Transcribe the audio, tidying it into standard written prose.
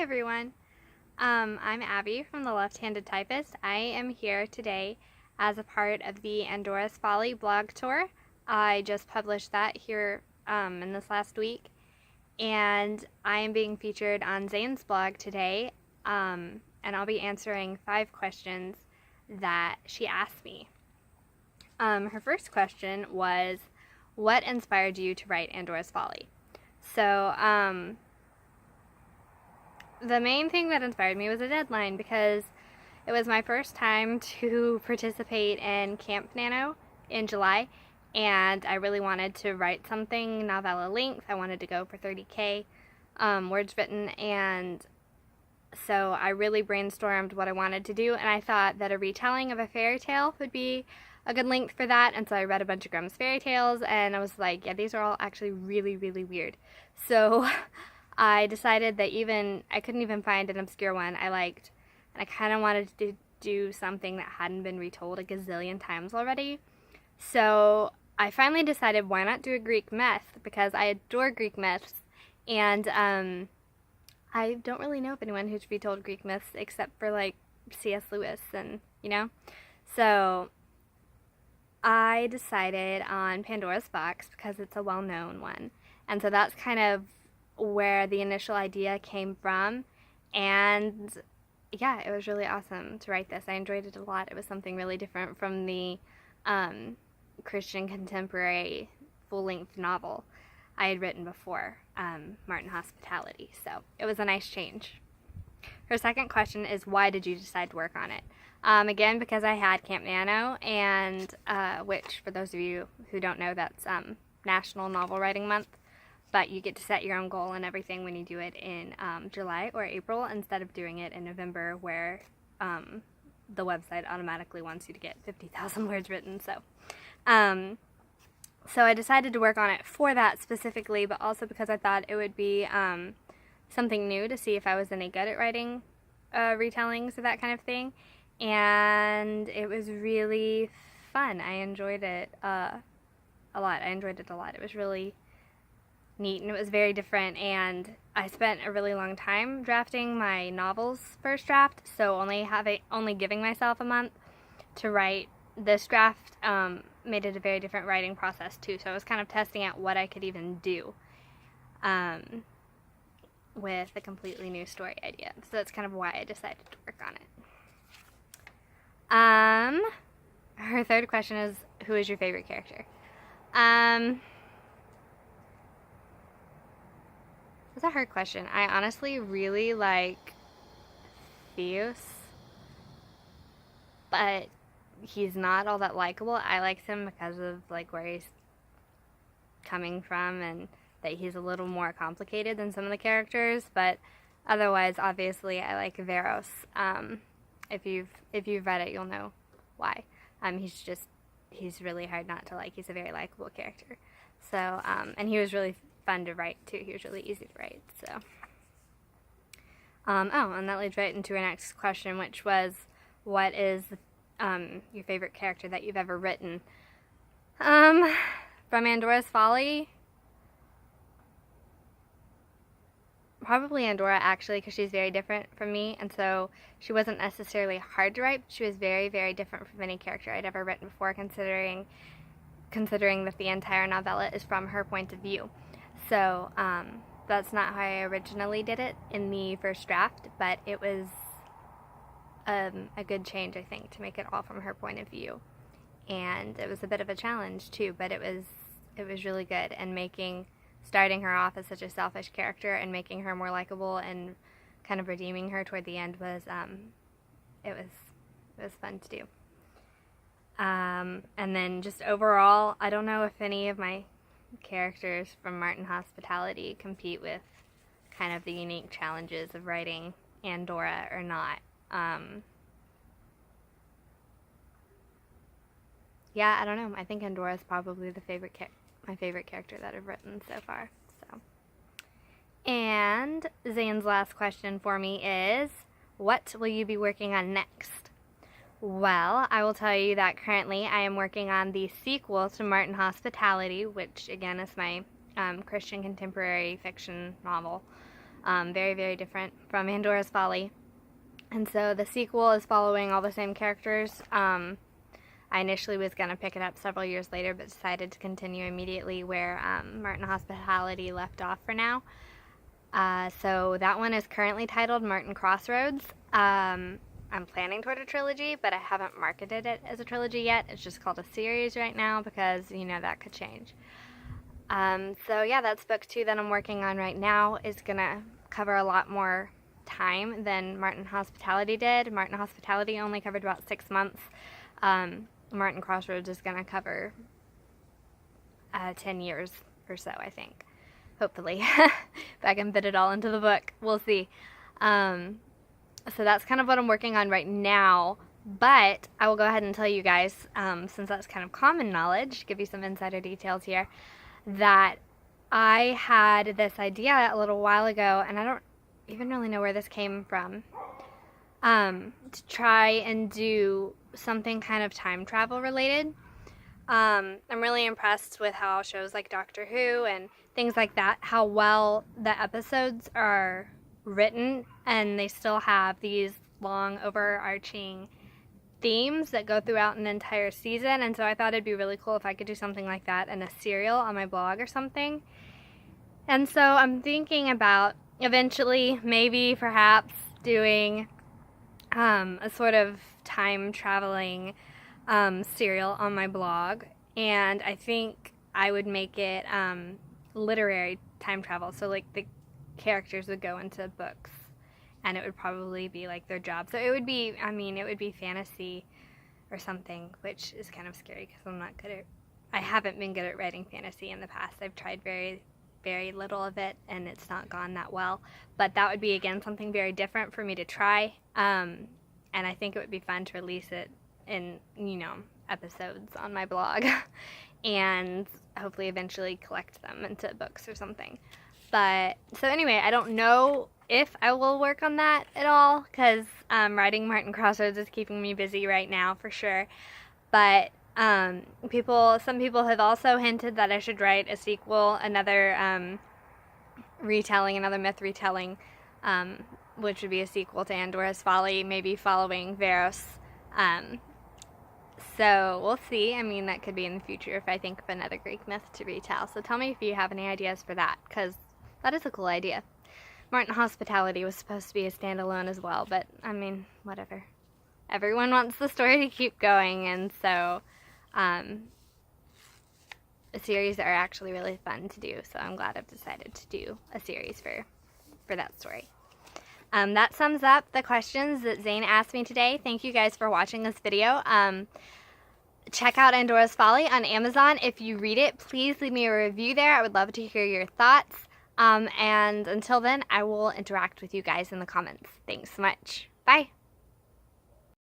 everyone. I'm Abby from the Left-Handed Typist. I am here today as a part of the Andora's Folly blog tour. I just published that here in this last week, and I am being featured on Zane's blog today, and I'll be answering 5 questions that she asked me. Her first question was, what inspired you to write Andora's Folly? So, the main thing that inspired me was a deadline, because it was my first time to participate in Camp Nano in July, and I really wanted to write something novella length. I wanted to go for 30K words written, and so I really brainstormed what I wanted to do, and I thought that a retelling of a fairy tale would be a good length for that. And so I read a bunch of Grimm's fairy tales, and I was like, yeah, these are all actually really, really weird. So I decided that I couldn't even find an obscure one I liked, and I kind of wanted to do something that hadn't been retold a gazillion times already. So I finally decided, why not do a Greek myth, because I adore Greek myths, and I don't really know of anyone who's retold Greek myths except for like C.S. Lewis, and so I decided on Pandora's Box because it's a well-known one, and so that's kind of where the initial idea came from. And yeah, it was really awesome to write this. I enjoyed it a lot. It was something really different from the Christian contemporary full-length novel I had written before, Martin Hospitality, so it was a nice change. Her second question is, why did you decide to work on it? Again, because I had Camp Nano, and which, for those of you who don't know, that's National Novel Writing Month, but you get to set your own goal and everything when you do it in July or April instead of doing it in November, where the website automatically wants you to get 50,000 words written. So I decided to work on it for that specifically, but also because I thought it would be something new to see if I was any good at writing retellings of that kind of thing. And it was really fun. I enjoyed it a lot. It was really neat, and it was very different, and I spent a really long time drafting my novel's first draft, so only giving myself a month to write this draft made it a very different writing process too. So I was kind of testing out what I could even do with a completely new story idea. So that's kind of why I decided to work on it. Her third question is, who is your favorite character? That's a hard question. I honestly really like Theus, but he's not all that likable. I liked him because of like where he's coming from, and that he's a little more complicated than some of the characters. But otherwise, obviously, I like Veros. If you've read it, you'll know why. He's really hard not to like. He's a very likable character. So and he was really fun to write too. He was really easy to write. So and that leads right into our next question, which was, what is your favorite character that you've ever written? From Andora's Folly, probably Andora, actually, because she's very different from me, and so she wasn't necessarily hard to write, but she was very, very different from any character I'd ever written before, considering that the entire novella is from her point of view. So that's not how I originally did it in the first draft, but it was a good change, I think, to make it all from her point of view. And it was a bit of a challenge too, but it was really good. And starting her off as such a selfish character and making her more likable and kind of redeeming her toward the end was fun to do. And then just overall, I don't know if any of my characters from Martin Hospitality compete with kind of the unique challenges of writing Andora or not. Yeah, I don't know. I think Andora is probably my favorite character that I've written so far. So, and Zane's last question for me is, what will you be working on next? Well, I will tell you that currently I am working on the sequel to Martin Hospitality, which again is my Christian contemporary fiction novel. Very, very different from Andora's Folly. And so the sequel is following all the same characters. I initially was going to pick it up several years later, but decided to continue immediately where Martin Hospitality left off for now. So that one is currently titled Martin Crossroads. I'm planning toward a trilogy, but I haven't marketed it as a trilogy yet. It's just called a series right now because, you know, that could change. So yeah, that's book 2 that I'm working on right now. Is going to cover a lot more time than Martin Hospitality did. Martin Hospitality only covered about 6 months. Martin Crossroads is going to cover 10 years or so, I think. Hopefully. If I can fit it all into the book. We'll see. So that's kind of what I'm working on right now. But I will go ahead and tell you guys, since that's kind of common knowledge, give you some insider details here, that I had this idea a little while ago, and I don't even really know where this came from, to try and do something kind of time travel related. I'm really impressed with how shows like Doctor Who and things like that, how well the episodes are written, and they still have these long overarching themes that go throughout an entire season. And so I thought it'd be really cool if I could do something like that in a serial on my blog or something. And so I'm thinking about eventually, maybe perhaps doing a sort of time traveling serial on my blog, and I think I would make it literary time travel. So like the characters would go into books, and it would probably be like their job. So it would be, I mean, it would be fantasy or something, which is kind of scary because I'm not good at, I haven't been good at writing fantasy in the past. I've tried very, very little of it, and it's not gone that well. But that would be, again, something very different for me to try. And I think it would be fun to release it in, you know, episodes on my blog and hopefully eventually collect them into books or something. But, so anyway, I don't know if I will work on that at all, because writing Martin Crossroads is keeping me busy right now for sure. But some people have also hinted that I should write a sequel, another retelling, another myth retelling, which would be a sequel to Andora's Folly, maybe following Veros. So we'll see. I mean, that could be in the future if I think of another Greek myth to retell. So tell me if you have any ideas for that, because that is a cool idea. Martin Hospitality was supposed to be a standalone as well, but I mean, whatever. Everyone wants the story to keep going, and so series are actually really fun to do. So I'm glad I've decided to do a series for that story. That sums up the questions that Zane asked me today. Thank you guys for watching this video. Check out Andora's Folly on Amazon. If you read it, please leave me a review there. I would love to hear your thoughts. And until then, I will interact with you guys in the comments. Thanks so much. Bye.